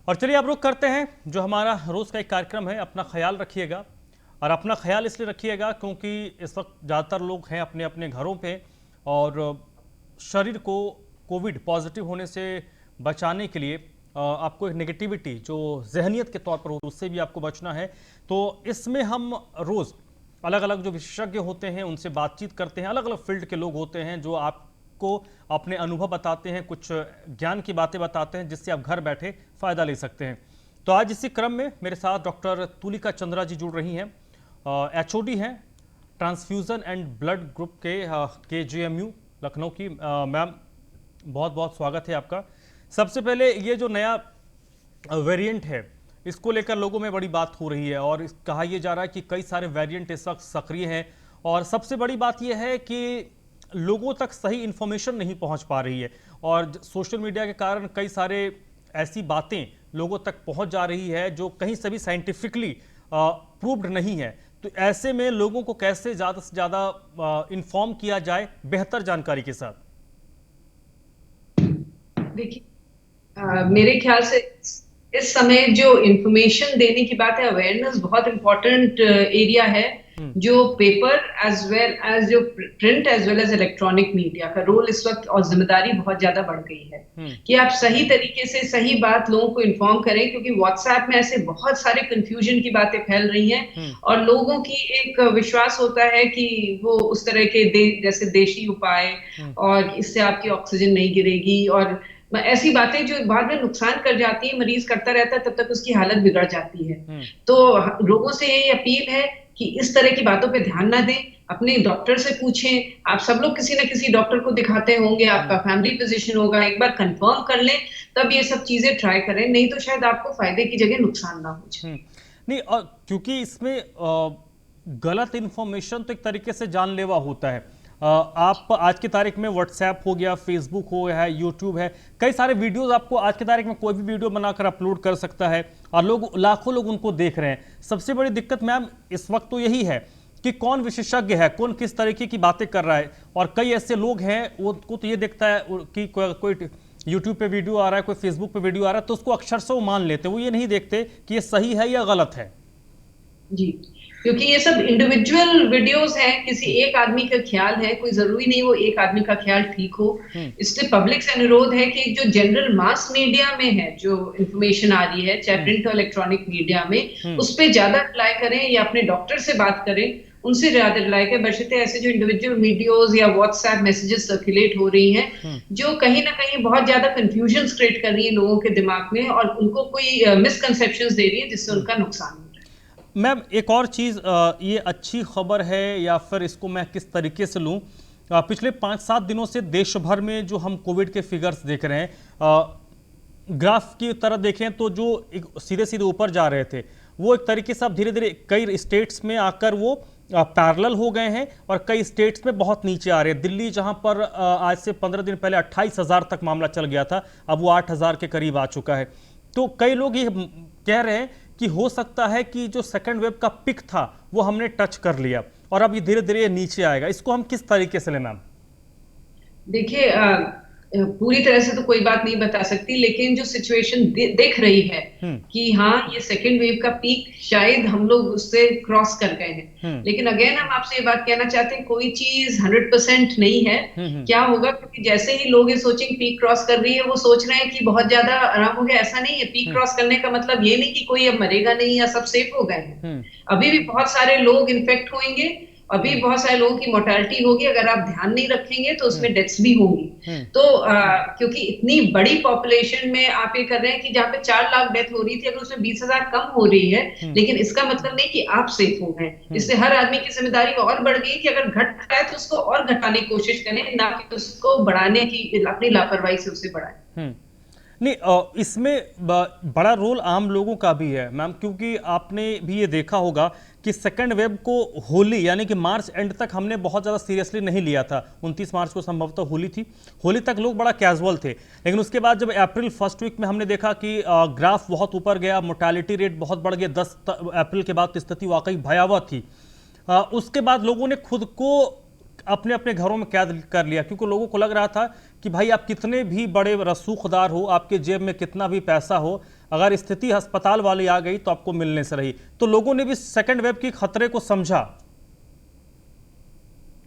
और चलिए अब रुक करते हैं जो हमारा रोज़ का एक कार्यक्रम है। अपना ख्याल रखिएगा और अपना ख्याल इसलिए रखिएगा क्योंकि इस वक्त ज़्यादातर लोग हैं अपने अपने घरों पे और शरीर को कोविड पॉजिटिव होने से बचाने के लिए आपको एक नेगेटिविटी जो जहनीत के तौर पर हो उससे भी आपको बचना है। तो इसमें हम रोज़ अलग अलग जो विशेषज्ञ होते हैं उनसे बातचीत करते हैं। अलग अलग फील्ड के लोग होते हैं जो आपको अपने अनुभव बताते हैं, कुछ ज्ञान की बातें बताते हैं जिससे आप घर बैठे फ़ायदा ले सकते हैं। तो आज इसी क्रम में मेरे साथ डॉक्टर तुलिका चंद्रा जी जुड़ रही हैं। एचओडी हैं ट्रांसफ्यूज़न एंड ब्लड ग्रुप के KGMU लखनऊ की। मैम बहुत बहुत स्वागत है आपका। सबसे पहले ये जो नया वेरिएंट है इसको लेकर लोगों में बड़ी बात हो रही है और कहा यह जा रहा है कि कई सारे वेरिएंट इस वक्त सक्रिय हैं और सबसे बड़ी बात यह है कि लोगों तक सही इन्फॉर्मेशन नहीं पहुंच पा रही है और सोशल मीडिया के कारण कई सारे ऐसी बातें लोगों तक पहुंच जा रही है जो कहीं से भी साइंटिफिकली प्रूव्ड नहीं है। तो ऐसे में लोगों को कैसे ज़्यादा से ज़्यादा इन्फॉर्म किया जाए बेहतर जानकारी के साथ? देखिए, मेरे ख्याल से इस समय जो इंफॉर्मेशन देने की बात है, अवेयरनेस बहुत इंपॉर्टेंट एरिया है। जो पेपर एज वेल एज जो print as well as electronic media का रोल इस वक्त और जिम्मेदारी बहुत ज्यादा बढ़ गई है कि आप सही तरीके से सही बात लोगों को इन्फॉर्म करें, क्योंकि व्हाट्सएप में ऐसे बहुत सारे कंफ्यूजन की बातें फैल रही हैं और लोगों की एक विश्वास होता है कि वो उस तरह के जैसे देशी उपाय और इससे आपकी ऑक्सीजन नहीं गिरेगी और ऐसी बातें जो बाद में नुकसान कर जाती है, मरीज करता रहता है तब तक उसकी हालत बिगड़ जाती है। तो लोगों से यही अपील है कि इस तरह की बातों पे ध्यान ना दें, अपने डॉक्टर से पूछें। आप सब लोग किसी ना किसी डॉक्टर को दिखाते होंगे, आपका फैमिली फिजिशियन होगा, एक बार कंफर्म कर लें तब ये सब चीजें ट्राई करें, नहीं तो शायद आपको फायदे की जगह नुकसान ना हो जाए। नहीं, और क्योंकि इसमें गलत इंफॉर्मेशन तो एक तरीके से जानलेवा होता है। आप आज की तारीख में व्हाट्सएप हो गया, फेसबुक हो गया है, यूट्यूब है, कई सारे वीडियोस आपको आज की तारीख में कोई भी वीडियो बनाकर अपलोड कर सकता है और लाखों लोग उनको देख रहे हैं। सबसे बड़ी दिक्कत मैम इस वक्त तो यही है कि कौन विशेषज्ञ है, कौन किस तरीके की बातें कर रहा है। और कई ऐसे लोग हैं उनको तो ये दिखता है कि कोई यूट्यूब पे वीडियो आ रहा है, कोई फेसबुक पे वीडियो आ रहा है तो उसको अक्षर से वो मान लेते हैं, वो ये नहीं देखते कि ये सही है या गलत है। जी, क्योंकि ये सब इंडिविजुअल वीडियोस हैं, किसी एक आदमी का ख्याल है, कोई जरूरी नहीं वो एक आदमी का ख्याल ठीक हो। इसलिए पब्लिक से अनुरोध है कि जो जनरल मास मीडिया में है जो इंफॉर्मेशन आ रही है, चाहे प्रिंट और इलेक्ट्रॉनिक मीडिया में, उस पर ज्यादा रिलाई करें या अपने डॉक्टर से बात करें, उनसे ज्यादा रिलाई करें। बशर्ते ऐसे जो इंडिविजुअल वीडियोस या व्हाट्सएप मैसेजेस सर्कुलेट हो रही हैं जो कहीं ना कहीं बहुत ज्यादा कंफ्यूजन क्रिएट कर रही है लोगों के दिमाग में और उनको कोई मिसकंसेप्शंस दे रही है जिससे उनका नुकसान हो। मैम एक और चीज़, ये अच्छी खबर है या फिर इसको मैं किस तरीके से लूँ? पिछले 5-7 दिनों से देश भर में जो हम कोविड के फिगर्स देख रहे हैं, ग्राफ की तरह देखें तो जो एक सीधे सीधे ऊपर जा रहे थे वो एक तरीके से अब धीरे धीरे कई स्टेट्स में आकर वो पैरेलल हो गए हैं और कई स्टेट्स में बहुत नीचे आ रहे हैं। दिल्ली जहां पर आज से 15 दिन पहले 28,000 तक मामला चल गया था, अब वो 8,000 के करीब आ चुका है। तो कई लोग ये कह रहे हैं कि हो सकता है कि जो सेकंड वेव का पिक था वो हमने टच कर लिया और अब ये धीरे धीरे नीचे आएगा। इसको हम किस तरीके से लें मैम? देखिए, पूरी तरह से तो कोई बात नहीं बता सकती, लेकिन जो सिचुएशन दिख रही है कि हाँ ये सेकेंड वेव का पीक शायद हम लोग उससे क्रॉस कर गए हैं। लेकिन अगेन हम आपसे ये बात कहना चाहते हैं, कोई चीज 100% नहीं है। क्या होगा, क्योंकि जैसे ही लोग ये सोचेंगे पीक क्रॉस कर रही है, वो सोच रहे हैं कि बहुत ज्यादा आराम हो गया। ऐसा नहीं है। पीक क्रॉस करने का मतलब ये नहीं कि कोई अब मरेगा नहीं या सब सेफ हो गए हैं। अभी भी बहुत सारे लोग इन्फेक्ट होंगे, अभी बहुत सारे लोगों की मोर्टेलिटी होगी, अगर आप ध्यान नहीं रखेंगे तो उसमें डेथ्स भी होंगी। तो क्योंकि इतनी बड़ी पॉपुलेशन में आप ये कर रहे हैं कि जहाँ पे 4 लाख डेथ हो रही थी, अगर उसमें 20,000 कम हो रही है, लेकिन इसका मतलब नहीं कि आप सेफ हो गए। इससे हर आदमी की जिम्मेदारी और बढ़ गई कि अगर घट रहा है तो उसको और घटाने की कोशिश करें, ना कि उसको बढ़ाने की अपनी लापरवाही से उसे बढ़ाएं। नहीं, इसमें बड़ा रोल आम लोगों का भी है मैम, क्योंकि आपने भी ये देखा होगा कि सेकंड वेव को होली यानी कि मार्च एंड तक हमने बहुत ज़्यादा सीरियसली नहीं लिया था। 29 मार्च को संभवतः होली थी, होली तक लोग बड़ा कैजुअल थे। लेकिन उसके बाद जब अप्रैल फर्स्ट वीक में हमने देखा कि ग्राफ बहुत ऊपर गया, मोर्टेलिटी रेट बहुत बढ़ गया, 10 अप्रैल के बाद स्थिति वाकई भयावह थी। उसके बाद लोगों ने खुद को अपने अपने घरों में कैद कर लिया, क्योंकि लोगों को लग रहा था कि भाई आप कितने भी बड़े रसूखदार हो, आपके जेब में कितना भी पैसा हो, अगर स्थिति अस्पताल वाली आ गई तो आपको मिलने से रही। तो लोगों ने भी सेकंड वेव की खतरे को समझा।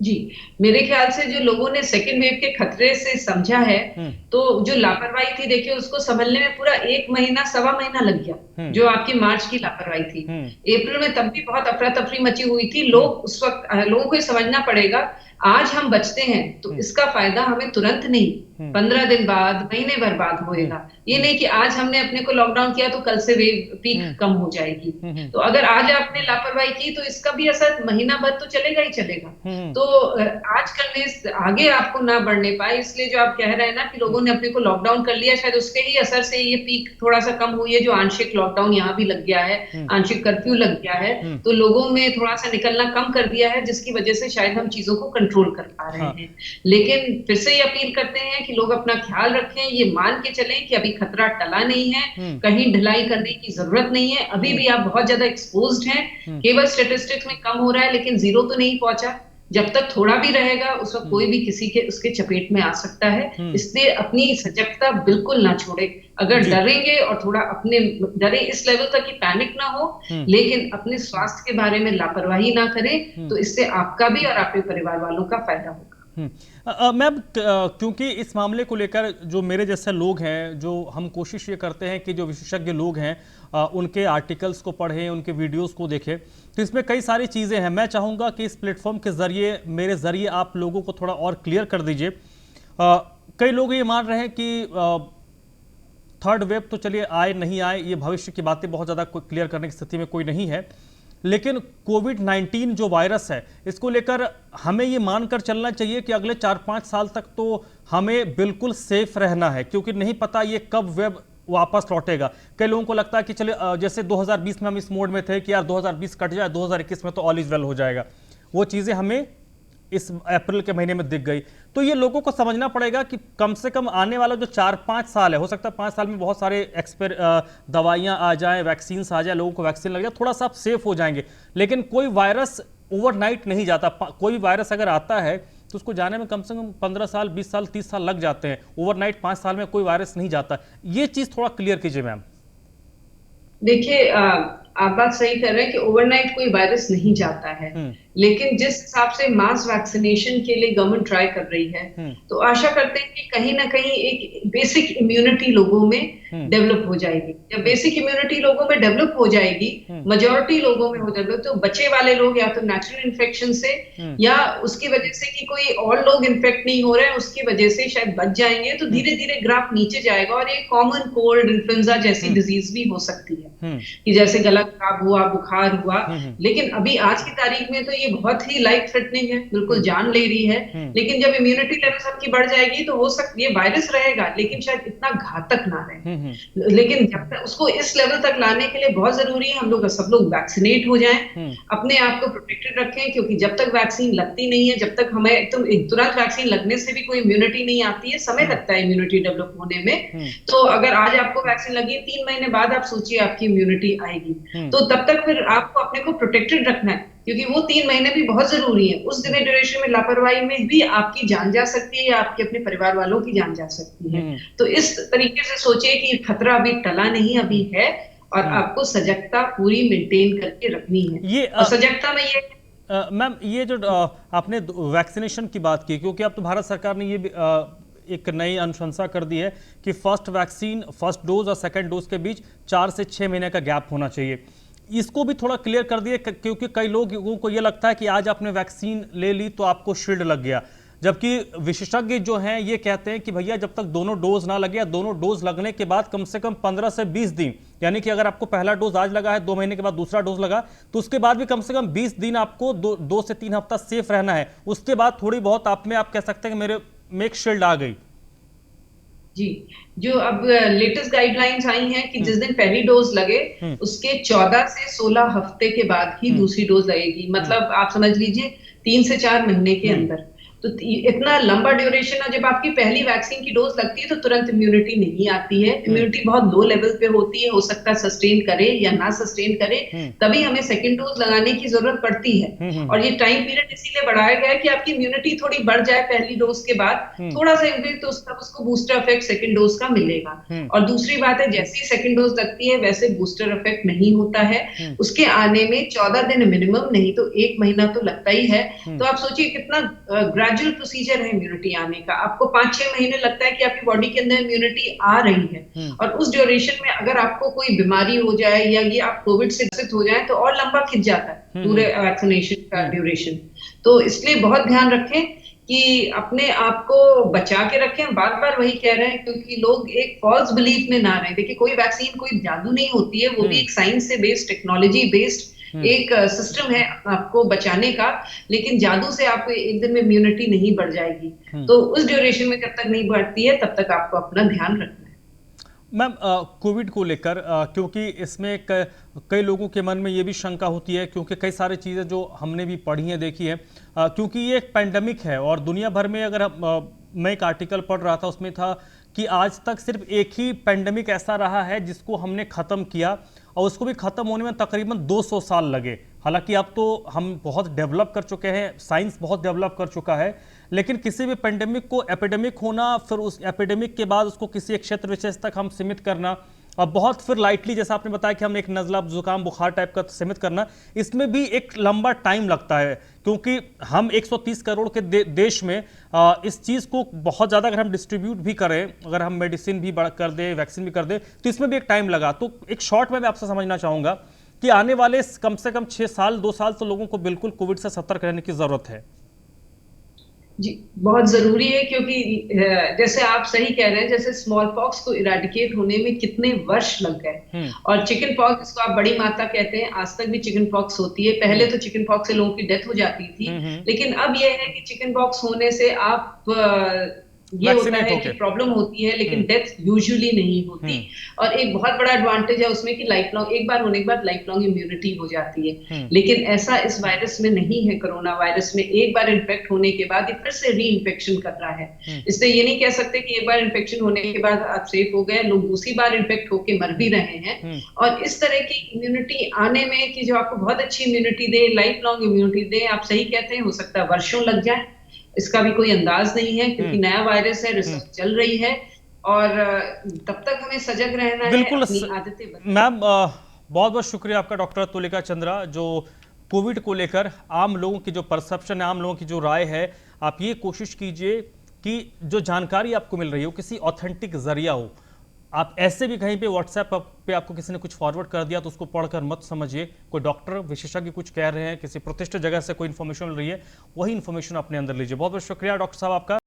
जी, मेरे ख्याल से जो लोगों ने सेकेंड वेव के खतरे से समझा है, हम्म। तो जो लापरवाही थी, देखिए उसको संभलने में पूरा 1 महीना, सवा महीना लग गया, हम्म। जो आपकी मार्च की लापरवाही थी। हम्म। अप्रैल में तब भी बहुत अफरा-तफरी मची हुई थी। लोग उस वक़्त लोगों को ये समझना पड़ेगा, आज हम बचते हैं, तो इसका फ़ायदा हमें तुरंत नहीं, 15 दिन बाद, महीने भर बाद होएगा। ये नहीं कि आज हमने अपने को लॉकडाउन किया तो कल से वेव पीक कम हो जाएगी। तो अगर आज आपने लापरवाही की तो इसका भी असर महीना भर तो चलेगा ही चलेगा। तो आज करने से आगे आपको ना बढ़ने पाए, इसलिए जो आप कह रहे हैं ना कि लोगों ने अपने को लॉकडाउन कर लिया, शायद उसके ही असर से ये पीक थोड़ा सा कम हुई है, जो आंशिक लॉकडाउन यहाँ भी लग गया है, आंशिक कर्फ्यू लग गया है, तो लोगों में थोड़ा सा निकलना कम कर दिया है, जिसकी वजह से शायद हम चीजों को कंट्रोल कर पा रहे हैं। लेकिन फिर से ये अपील करते हैं कि लोग अपना ख्याल रखें, ये मान के चलें कि अभी खतरा टला नहीं है, कहीं ढिलाई करने की जरूरत नहीं है, अभी भी आप बहुत ज्यादा एक्सपोज्ड हैं, केवल स्टेटिस्टिक्स में कम हो रहा है लेकिन जीरो तो नहीं पहुंचा। जब तक थोड़ा भी रहेगा उस वक्त कोई भी किसी के उसके चपेट में आ सकता है, इसलिए अपनी सजगता बिल्कुल ना छोड़े। अगर डरेंगे और थोड़ा अपने डरे इस लेवल तक कि पैनिक ना हो, लेकिन अपने स्वास्थ्य के बारे में लापरवाही ना करें, तो इससे आपका भी और आपके परिवार वालों का फायदा होगा। मैम, क्योंकि इस मामले को लेकर जो मेरे जैसे लोग हैं, जो हम कोशिश ये करते हैं कि जो विशेषज्ञ लोग हैं उनके आर्टिकल्स को पढ़ें, उनके वीडियोस को देखें, तो इसमें कई सारी चीज़ें हैं। मैं चाहूँगा कि इस प्लेटफॉर्म के ज़रिए, मेरे ज़रिए आप लोगों को थोड़ा और क्लियर कर दीजिए। कई लोग ये मान रहे हैं कि थर्ड वेव तो चलिए आए नहीं आए, ये भविष्य की बातें बहुत ज़्यादा क्लियर करने की स्थिति में कोई नहीं है, लेकिन कोविड-19 जो वायरस है, इसको लेकर हमें ये मानकर चलना चाहिए कि अगले 4-5 साल तक तो हमें बिल्कुल सेफ रहना है, क्योंकि नहीं पता ये कब वेब वापस लौटेगा। कई लोगों को लगता है कि चलिए जैसे 2020 में हम इस मोड में थे कि यार 2020 कट जाए, 2021 में तो ऑल इज वेल हो जाएगा, वो चीज़ें हमें इस अप्रैल के महीने में दिख गई। तो ये लोगों को समझना पड़ेगा कि कम से कम आने वाला जो 4-5 साल है, हो सकता है 5 साल में बहुत सारे दवाइयाँ आ जाएं, वैक्सीन्स आ जाए, लोगों को वैक्सीन लग जाए, थोड़ा सा आप सेफ हो जाएंगे। लेकिन कोई वायरस ओवरनाइट नहीं जाता। कोई वायरस अगर आता है तो उसको जाने में कम से कम 15 साल, 20 साल, 30 साल लग जाते हैं। ओवरनाइट 5 साल में कोई वायरस नहीं जाता। ये चीज़ थोड़ा क्लियर कीजिए मैम। देखिए, आप बात सही कर रहे हैं कि ओवरनाइट कोई वायरस नहीं जाता है, लेकिन जिस हिसाब से मास वैक्सीनेशन के लिए गवर्नमेंट ट्राई कर रही है, तो आशा करते हैं कि कहीं ना कहीं एक बेसिक इम्यूनिटी लोगों में डेवलप हो जाएगी। जब बेसिक इम्यूनिटी लोगों में डेवलप हो जाएगी, मेजॉरिटी लोगों में हो जाएगी, तो बचे वाले लोग या तो नेचुरल इन्फेक्शन से या उसकी वजह से कि कोई और लोग इन्फेक्ट नहीं हो रहे हैं उसकी वजह से शायद बच जाएंगे, तो धीरे धीरे ग्राफ नीचे जाएगा और एक कॉमन कोल्ड, इन्फ्लुएंजा जैसी डिजीज भी हो सकती है, कि जैसे गला खराब हुआ, बुखार हुआ। लेकिन अभी आज की तारीख में तो ये बहुत ही लाइफ थ्रेटनिंग है, बिल्कुल जान ले रही है। लेकिन जब इम्यूनिटी लेवल सबकी बढ़ जाएगी तो हो सकती है वायरस रहेगा, लेकिन शायद इतना घातक ना रहे। लेकिन जब तक उसको इस लेवल तक लाने के लिए बहुत जरूरी है हम लोग सब लोग वैक्सीनेट हो जाएं, अपने आप को प्रोटेक्टेड रखें, क्योंकि जब तक वैक्सीन लगती नहीं है, जब तक हमें तुरंत वैक्सीन लगने से भी कोई इम्यूनिटी नहीं आती है, समय लगता है इम्यूनिटी डेवलप होने में। तो अगर आज आपको वैक्सीन लगी, 3 महीने बाद आप सोचिए आपकी इम्यूनिटी आएगी, तो तब तक फिर आपको अपने को प्रोटेक्टेड रखना है, क्योंकि वो 3 महीने भी बहुत जरूरी है। उस दिने ड्यूरेशन में लापरवाही में भी आपकी जान जा सकती है या आपके अपने परिवार वालों की जान जा सकती है। तो इस तरीके से सोचिए कि खतरा अभी टला नहीं, अभी है, और आपको सजगता पूरी मेंटेन करके रखनी है। ये और सजगता में ये मैम, ये जो आपने वैक्सीनेशन की बात की, क्योंकि अब तो भारत सरकार ने ये एक नई अनुशंसा कर दी है कि फर्स्ट वैक्सीन, फर्स्ट डोज और सेकंड डोज के बीच 4 से 6 महीने का गैप होना चाहिए। इसको भी थोड़ा क्लियर कर दिए, क्योंकि कई लोगों को ये लगता है कि आज आपने वैक्सीन ले ली तो आपको शील्ड लग गया, जबकि विशेषज्ञ जो हैं ये कहते हैं कि भैया जब तक दोनों डोज ना लगे, या दोनों डोज लगने के बाद कम से कम 15 से 20 दिन, यानी कि अगर आपको पहला डोज आज लगा है, 2 महीने के बाद दूसरा डोज लगा, तो उसके बाद भी कम से कम 20 दिन आपको 2 से 3 हफ्ता सेफ रहना है। उसके बाद थोड़ी बहुत आप कह सकते हैं कि मेरे में एक शील्ड आ गई। जी, जो अब लेटेस्ट गाइडलाइंस आई हैं कि जिस दिन पहली डोज लगे उसके 14 से 16 हफ्ते के बाद ही दूसरी डोज लगेगी, मतलब आप समझ लीजिए 3 से 4 महीने के अंदर। तो इतना लंबा ड्यूरेशन, और जब आपकी पहली वैक्सीन की डोज लगती है तो तुरंत इम्यूनिटी नहीं आती है, इम्यूनिटी बहुत लो लेवल पे होती है, हो सकता है सस्टेन करे या ना सस्टेन करे, तभी हमें सेकेंड डोज लगाने की जरूरत पड़ती है। और ये टाइम पीरियड इसीलिए बढ़ाया गया है कि आपकी इम्यूनिटी थोड़ी बढ़ जाए पहली डोज के बाद, थोड़ा सा इम्यूनिटी, तो उसको बूस्टर इफेक्ट सेकेंड डोज का मिलेगा। और दूसरी बात है, जैसे ही सेकेंड डोज लगती है वैसे बूस्टर इफेक्ट नहीं होता है, उसके आने में 14 दिन मिनिमम, नहीं तो 1 महीना तो लगता ही है। तो आप सोचिए कितना ग्रेजुअल प्रोसीजर है इम्यूनिटी आने का। आपको 5-6 महीने लगता है कि आपकी बॉडी के अंदर इम्यूनिटी आ रही है, और उस ड्यूरेशन में अगर आपको कोई बीमारी हो जाए या ये आप कोविड से ग्रसित हो जाए तो और लंबा खिंच जाता है पूरे वैक्सीनेशन का ड्यूरेशन। तो इसलिए बहुत ध्यान रखें कि अपने आप को बचा के रखें। बार बार वही कह रहे हैं, क्योंकि लोग एक फॉल्स बिलीफ में ना रहें। देखिए, कोई वैक्सीन कोई जादू नहीं होती है, वो भी एक साइंस से बेस्ड, टेक्नोलॉजी बेस्ड एक सिस्टम है आपको बचाने का, लेकिन जादू से आपको एक दिन में इम्यूनिटी नहीं बढ़ जाएगी। तो उस ड्यूरेशन में जब तक नहीं बढ़ती है तब तक आपको अपना ध्यान रखना है। मैम, कोविड को लेकर क्योंकि इसमें कई लोगों के मन में ये भी शंका होती है, क्योंकि कई सारी चीज़ें जो हमने भी पढ़ी हैं, देखी हैं, क्योंकि ये एक पैंडमिक है और दुनिया भर में, अगर मैं एक आर्टिकल पढ़ रहा था उसमें था कि आज तक सिर्फ एक ही पैंडमिक ऐसा रहा है जिसको हमने ख़त्म किया, और उसको भी ख़त्म होने में तकरीबन 200 साल लगे। हालांकि अब तो हम बहुत डेवलप कर चुके हैं, साइंस बहुत डेवलप कर चुका है, लेकिन किसी भी पेंडेमिक को एपिडेमिक होना, फिर उस एपिडेमिक के बाद उसको किसी एक क्षेत्र विशेष तक हम सीमित करना, और बहुत फिर लाइटली, जैसा आपने बताया कि हम एक नज़ला जुकाम बुखार टाइप का सीमित करना, इसमें भी एक लंबा टाइम लगता है, क्योंकि हम 130 करोड़ के देश में इस चीज़ को बहुत ज़्यादा अगर हम डिस्ट्रीब्यूट भी करें, अगर हम मेडिसिन भी कर दें, वैक्सीन भी कर दें, तो इसमें भी एक टाइम लगा। तो एक शॉर्ट में मैं आपसे समझना चाहूँगा कि आने वाले कम से कम 6 साल, 2 साल तो लोगों को बिल्कुल कोविड से सतर्क रहने की ज़रूरत है। जी, बहुत जरूरी है, क्योंकि जैसे आप सही कह रहे हैं, जैसे स्मॉल पॉक्स को इराडिकेट होने में कितने वर्ष लग गए, और चिकन पॉक्स, इसको आप बड़ी माता कहते हैं, आज तक भी चिकन पॉक्स होती है। पहले तो चिकन पॉक्स से लोगों की डेथ हो जाती थी, लेकिन अब यह है कि चिकन पॉक्स होने से आप ये होता है कि प्रॉब्लम होती है, लेकिन डेथ यूजुअली नहीं होती। और एक बहुत बड़ा एडवांटेज है उसमें कि लाइफ लॉन्ग, एक बार होने के बाद लाइफ लॉन्ग इम्यूनिटी हो जाती है। लेकिन ऐसा इस वायरस में नहीं है। कोरोना वायरस में एक बार इन्फेक्ट होने के बाद ये फिर से री इन्फेक्शन कर रहा है। इसलिए ये नहीं कह सकते कि एक बार इन्फेक्शन होने के बाद आप सेफ हो गए, लोग दूसरी बार इन्फेक्ट होकर मर भी रहे हैं। और इस तरह की इम्यूनिटी आने में, कि जो आपको बहुत अच्छी इम्यूनिटी दे, लाइफ लॉन्ग इम्यूनिटी दे, आप सही कहते हैं, हो सकता है वर्षों लग जाए, इसका भी कोई अंदाज नहीं है, क्योंकि नया वायरस है, रिसर्च चल रही है, और तब तक हमें सजग रहना है, अपनी आदतें। मैम, बहुत बहुत शुक्रिया आपका, डॉक्टर तुलिका चंद्रा, जो कोविड को लेकर आम लोगों की जो परसेप्शन है, आम लोगों की जो राय है, आप ये कोशिश कीजिए कि जो जानकारी आपको मिल रही हो किसी ऑथेंटिक जरिया हो। आप ऐसे भी कहीं पे व्हाट्सएप पे आपको किसी ने कुछ फॉरवर्ड कर दिया तो उसको पढ़कर मत समझिए। कोई डॉक्टर विशेषज्ञ कुछ कह रहे हैं, किसी प्रतिष्ठित जगह से कोई इन्फॉर्मेशन मिल रही है, वही इन्फॉर्मेशन अपने अंदर लीजिए। बहुत बहुत शुक्रिया डॉक्टर साहब आपका।